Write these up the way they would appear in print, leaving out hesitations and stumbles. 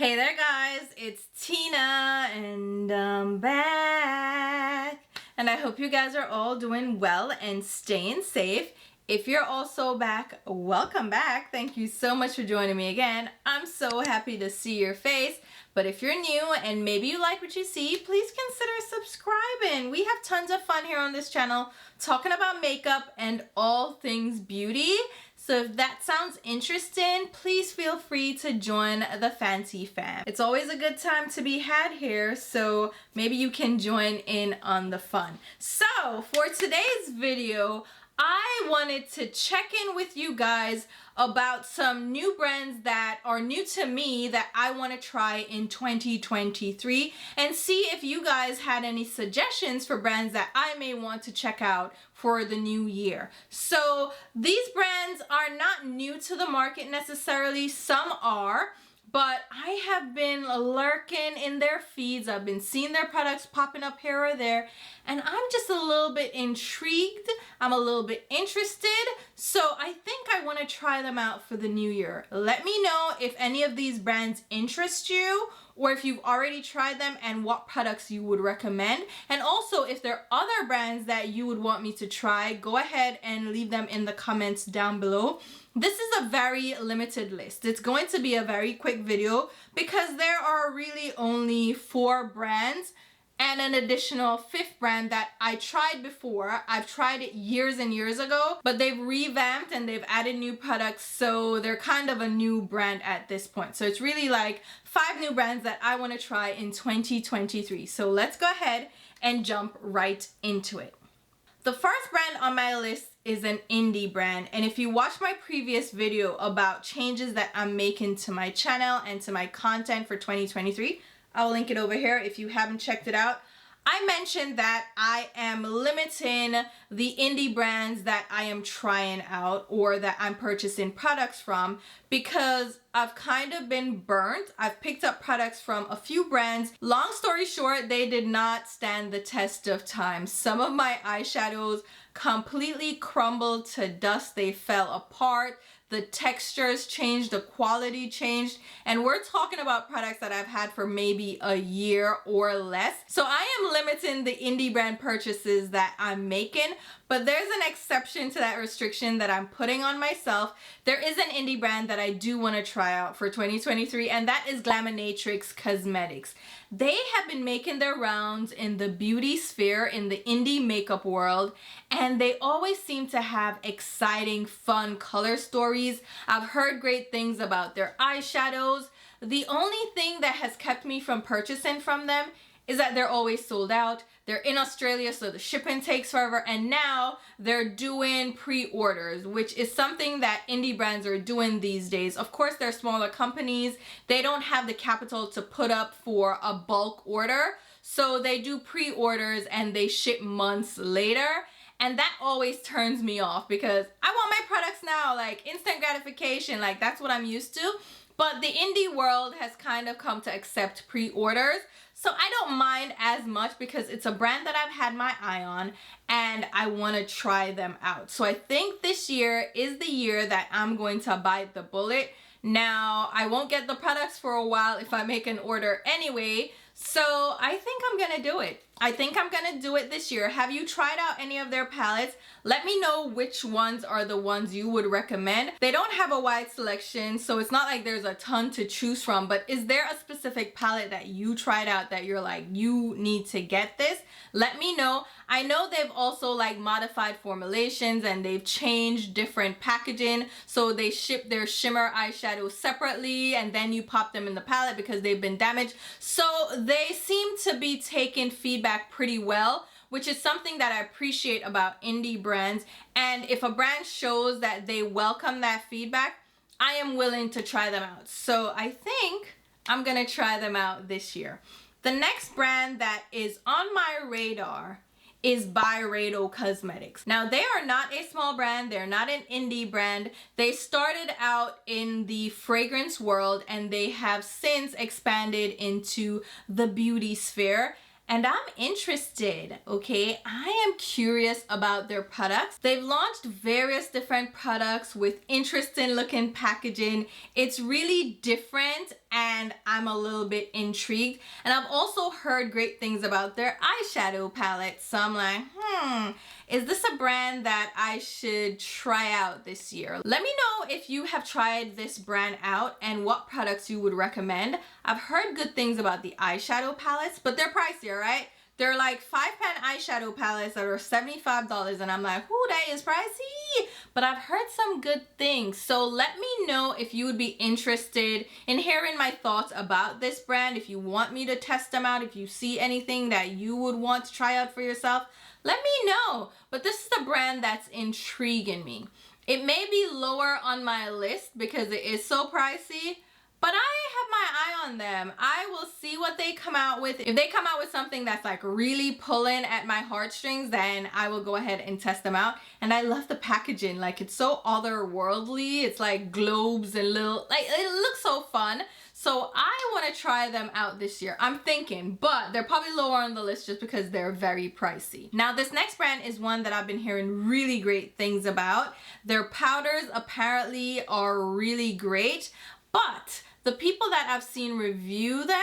Hey there guys, it's Tina and I'm back. And I hope you guys are all doing well and staying safe. If you're also back, welcome back. Thank you so much for joining me again. I'm so happy to see your face. But if you're new and maybe you like what you see, please consider subscribing. We have tons of fun here on this channel talking about makeup and all things beauty. So if that sounds interesting, please feel free to join the Fancy Fam. It's always a good time to be had here, so maybe you can join in on the fun. So for today's video, I wanted to check in with you guys about some new brands that are new to me that I want to try in 2023 and see if you guys had any suggestions for brands that I may want to check out for the new year. So these brands are not new to the market necessarily, some are, but I have been lurking in their feeds. I've been seeing their products popping up here or there, and I'm just a little bit intrigued. I'm a little bit interested, so I think I want to try them out for the new year. Let me know if any of these brands interest you, or if you've already tried them and what products you would recommend. And also, if there are other brands that you would want me to try, go ahead and leave them in the comments down below. This is a very limited list. It's going to be a very quick video because there are really only 4 brands and an additional 5th brand that I tried before. I've tried it years and years ago, but they've revamped and they've added new products, so they're kind of a new brand at this point. So it's really like 5 new brands that I want to try in 2023. So let's go ahead and jump right into it. The first brand on my list is an indie brand, and if you watched my previous video about changes that I'm making to my channel and to my content for 2023, I'll link it over here if you haven't checked it out. I mentioned that I am limiting the indie brands that I am trying out or that I'm purchasing products from because I've kind of been burnt. I've picked up products from a few brands. Long story short, they did not stand the test of time. Some of my eyeshadows completely crumbled to dust. They fell apart. The textures changed, the quality changed, and we're talking about products that I've had for maybe a year or less. So I am limiting the indie brand purchases that I'm making, but there's an exception to that restriction that I'm putting on myself. There is an indie brand that I do want to try out for 2023, and that is Glaminatrix Cosmetics. They have been making their rounds in the beauty sphere, in the indie makeup world, and they always seem to have exciting, fun color stories. I've heard great things about their eyeshadows. The only thing that has kept me from purchasing from them is that they're always sold out. They're in Australia, so the shipping takes forever, and now they're doing pre-orders, which is something that indie brands are doing these days. Of course, they're smaller companies. They don't have the capital to put up for a bulk order, so they do pre-orders and they ship months later. And that always turns me off because I want my products now, like instant gratification, like that's what I'm used to. But the indie world has kind of come to accept pre-orders. So I don't mind as much because it's a brand that I've had my eye on and I want to try them out. So I think this year is the year that I'm going to bite the bullet. Now, I won't get the products for a while if I make an order anyway. So I think I'm going to do it. I think I'm going to do it this year. Have you tried out any of their palettes? Let me know which ones are the ones you would recommend. They don't have a wide selection, so it's not like there's a ton to choose from, but is there a specific palette that you tried out that you're like, you need to get this? Let me know. I know they've also like modified formulations and they've changed different packaging. So they ship their shimmer eyeshadows separately and then you pop them in the palette because they've been damaged. So they seem to be taking feedback pretty well, which is something that I appreciate about indie brands. And if a brand shows that they welcome that feedback, I am willing to try them out. So I think I'm gonna try them out this year. The next brand that is on my radar is Byredo Cosmetics. Now, they are not a small brand. They're not an indie brand. They started out in the fragrance world and they have since expanded into the beauty sphere. And I'm interested, okay? I am curious about their products. They've launched various different products with interesting looking packaging. It's really different and I'm a little bit intrigued. And I've also heard great things about their eyeshadow palette. So I'm like, is this a brand that I should try out this year? Let me know if you have tried this brand out and what products you would recommend. I've heard good things about the eyeshadow palettes, but they're pricier, right? They're like 5-pan eyeshadow palettes that are $75, and I'm like, ooh, that is pricey. But I've heard some good things. So let me know if you would be interested in hearing my thoughts about this brand. If you want me to test them out, if you see anything that you would want to try out for yourself, let me know. But this is the brand that's intriguing me. It may be lower on my list because it is so pricey, but I have my eye on them. I will see what they come out with. If they come out with something that's like really pulling at my heartstrings, then I will go ahead and test them out. And I love the packaging. Like, it's so otherworldly. It's like globes and little, like, it looks so fun. So I want to try them out this year. I'm thinking, but they're probably lower on the list just because they're very pricey. Now, this next brand is one that I've been hearing really great things about. Their powders apparently are really great, but the people that I've seen review them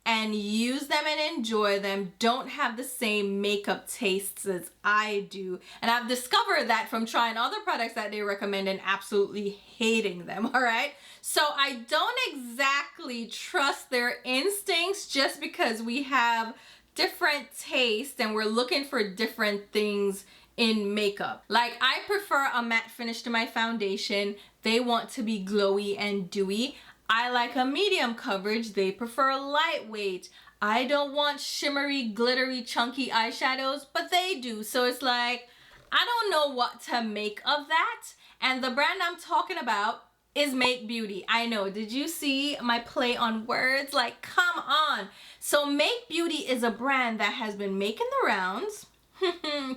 and use them and enjoy them don't have the same makeup tastes as I do. And I've discovered that from trying other products that they recommend and absolutely hating them, all right? So I don't exactly trust their instincts just because we have different tastes and we're looking for different things in makeup. Like, I prefer a matte finish to my foundation. They want to be glowy and dewy. I like a medium coverage. They prefer lightweight. I don't want shimmery, glittery, chunky eyeshadows, but they do. So it's like, I don't know what to make of that. And the brand I'm talking about is Make Beauty. I know, did you see my play on words? Like, come on. So Make Beauty is a brand that has been making the rounds.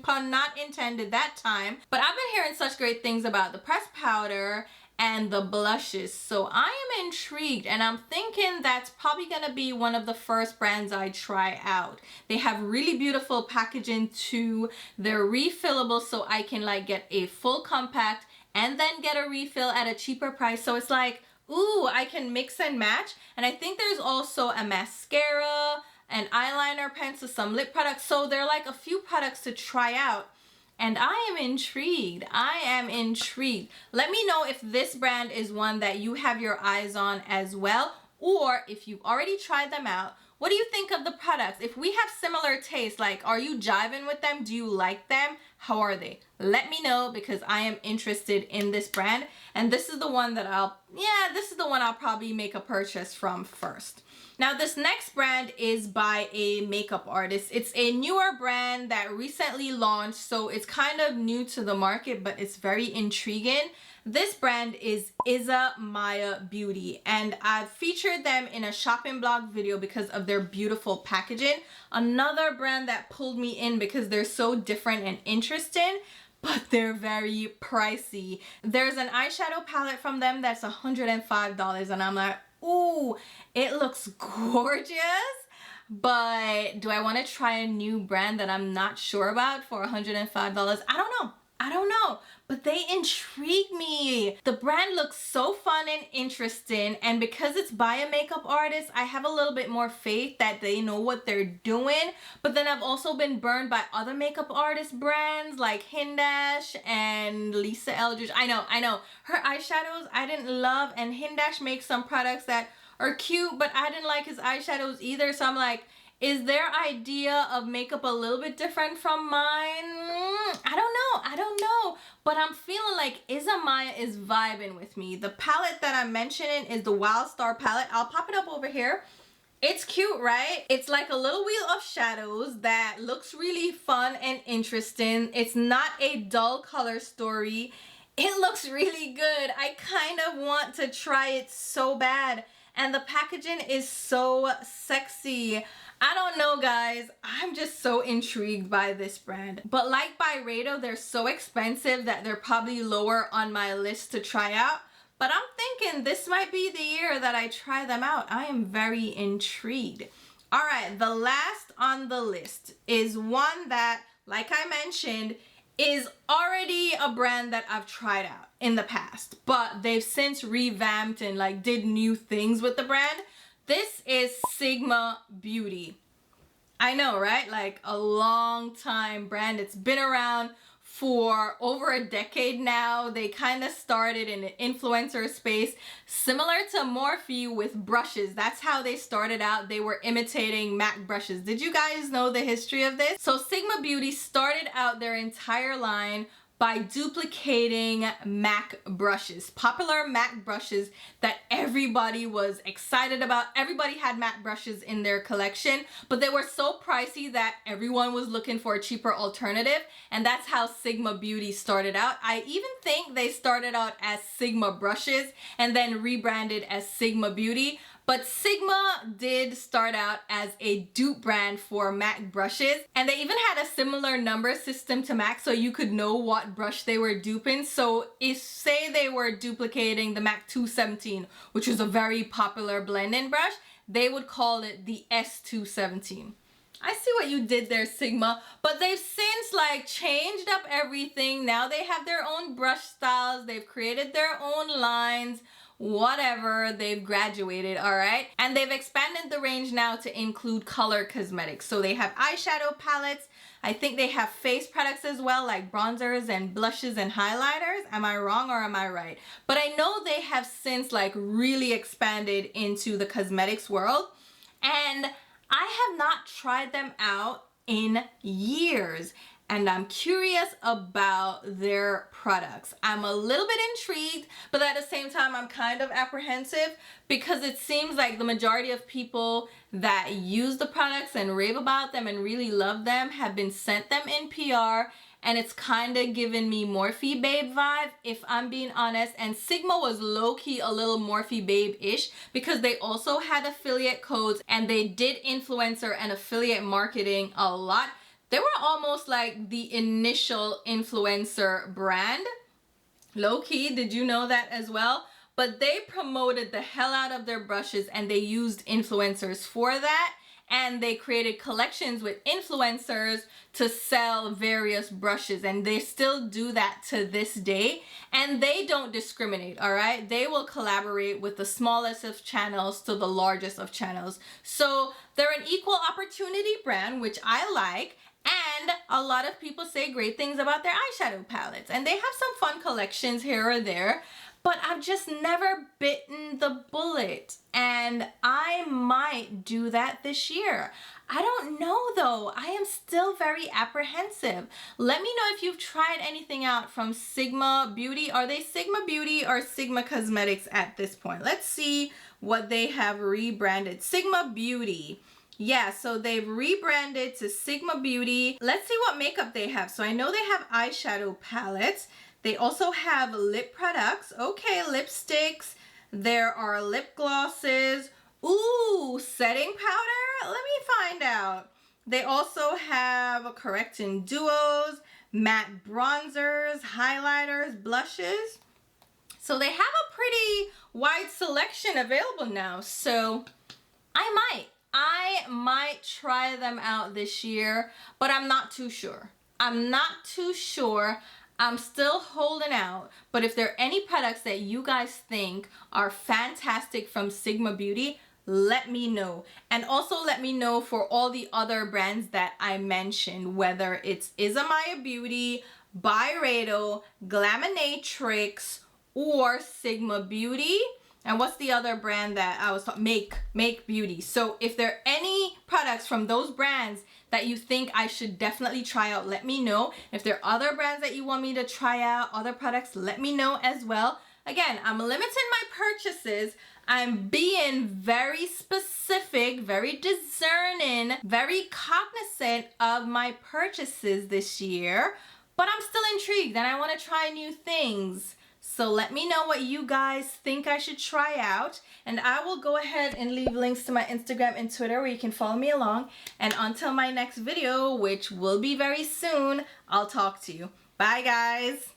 Pun not intended that time. But I've been hearing such great things about the pressed powder and the blushes. So I am intrigued, and I'm thinking that's probably gonna be one of the first brands I try out. They have really beautiful packaging too. They're refillable, so I can like get a full compact and then get a refill at a cheaper price. So it's like, ooh, I can mix and match. And I think there's also a mascara, an eyeliner pencil, some lip products. So there are like a few products to try out. And I am intrigued. I am intrigued. Let me know if this brand is one that you have your eyes on as well, or if you've already tried them out. What do you think of the products? If we have similar tastes, like, are you jiving with them? Do you like them? How are they? Let me know, because I am interested in this brand. And this is the one that I'll probably make a purchase from first. Now, this next brand is by a makeup artist. It's a newer brand that recently launched, so it's kind of new to the market, but it's very intriguing. This brand is Isamaya Beauty, and I've featured them in a shopping blog video because of their beautiful packaging. Another brand that pulled me in because they're so different and interesting, but they're very pricey. There's an eyeshadow palette from them that's $105, and I'm like, ooh, it looks gorgeous, but do I want to try a new brand that I'm not sure about for $105? I don't know, but they intrigue me. The brand looks so fun and interesting, and because it's by a makeup artist, I have a little bit more faith that they know what they're doing. But then I've also been burned by other makeup artist brands like Hindash and Lisa Eldridge. I know, her eyeshadows I didn't love, and Hindash makes some products that are cute, but I didn't like his eyeshadows either. So I'm like, is their idea of makeup a little bit different from mine? I don't know. But I'm feeling like Isamaya is vibing with me. The palette that I'm mentioning is the Wild Star palette. I'll pop it up over here. It's cute, right? It's like a little wheel of shadows that looks really fun and interesting. It's not a dull color story. It looks really good. I kind of want to try it so bad. And the packaging is so sexy. I don't know, guys. I'm just so intrigued by this brand. But like Byredo, they're so expensive that they're probably lower on my list to try out. But I'm thinking this might be the year that I try them out. I am very intrigued. All right, the last on the list is one that, like I mentioned, is already a brand that I've tried out in the past, but they've since revamped and like did new things with the brand. This is Sigma Beauty. I know, right? Like a long time brand. It's been around for over a decade now. They kind of started in the influencer space, similar to Morphe with brushes. That's how they started out. They were imitating MAC brushes. Did you guys know the history of this? So Sigma Beauty started out their entire line by duplicating MAC brushes, popular MAC brushes that everybody was excited about. Everybody had MAC brushes in their collection, but they were so pricey that everyone was looking for a cheaper alternative, and that's how Sigma Beauty started out. I even think they started out as Sigma brushes and then rebranded as Sigma Beauty. But Sigma did start out as a dupe brand for MAC brushes, and they even had a similar number system to MAC so you could know what brush they were duping. So if say they were duplicating the MAC 217, which was a very popular blend-in brush, they would call it the S217. I see what you did there, Sigma, but they've since like changed up everything. Now they have their own brush styles, they've created their own lines, whatever, they've graduated, all right? And they've expanded the range now to include color cosmetics. So they have eyeshadow palettes. I think they have face products as well, like bronzers and blushes and highlighters. Am I wrong or am I right? But I know they have since like really expanded into the cosmetics world. And I have not tried them out in years, and I'm curious about their products. I'm a little bit intrigued, but at the same time, I'm kind of apprehensive because it seems like the majority of people that use the products and rave about them and really love them have been sent them in PR, and it's kind of giving me Morphe Babe vibe, if I'm being honest. And Sigma was low-key a little Morphe Babe-ish because they also had affiliate codes and they did influencer and affiliate marketing a lot. They were almost like the initial influencer brand. Low-key, did you know that as well? But they promoted the hell out of their brushes and they used influencers for that. And they created collections with influencers to sell various brushes, and they still do that to this day. And they don't discriminate, all right? They will collaborate with the smallest of channels to the largest of channels. So they're an equal opportunity brand, which I like. And a lot of people say great things about their eyeshadow palettes, and they have some fun collections here or there, but I've just never bitten the bullet, and I might do that this year. I don't know though. I am still very apprehensive. Let me know if you've tried anything out from Sigma Beauty. Are they Sigma Beauty or Sigma Cosmetics at this point? Let's see what they have rebranded. Sigma Beauty. Yeah, so they've rebranded to Sigma Beauty. Let's see what makeup they have. So I know they have eyeshadow palettes. They also have lip products. Okay, lipsticks. There are lip glosses. Ooh, setting powder? Let me find out. They also have correcting duos, matte bronzers, highlighters, blushes. So they have a pretty wide selection available now. So I might try them out this year, but I'm not too sure. I'm still holding out, but if there are any products that you guys think are fantastic from Sigma Beauty, let me know. And also let me know for all the other brands that I mentioned, whether it's Isamaya Beauty, Byredo, Glaminatrix, or Sigma Beauty. And what's the other brand that I was talking? Make Beauty. So if there are any products from those brands that you think I should definitely try out, let me know. If there are other brands that you want me to try out, other products, let me know as well. Again, I'm limiting my purchases. I'm being very specific, very discerning, very cognizant of my purchases this year, but I'm still intrigued and I want to try new things. So let me know what you guys think I should try out, and I will go ahead and leave links to my Instagram and Twitter where you can follow me along. And until my next video, which will be very soon, I'll talk to you. Bye guys.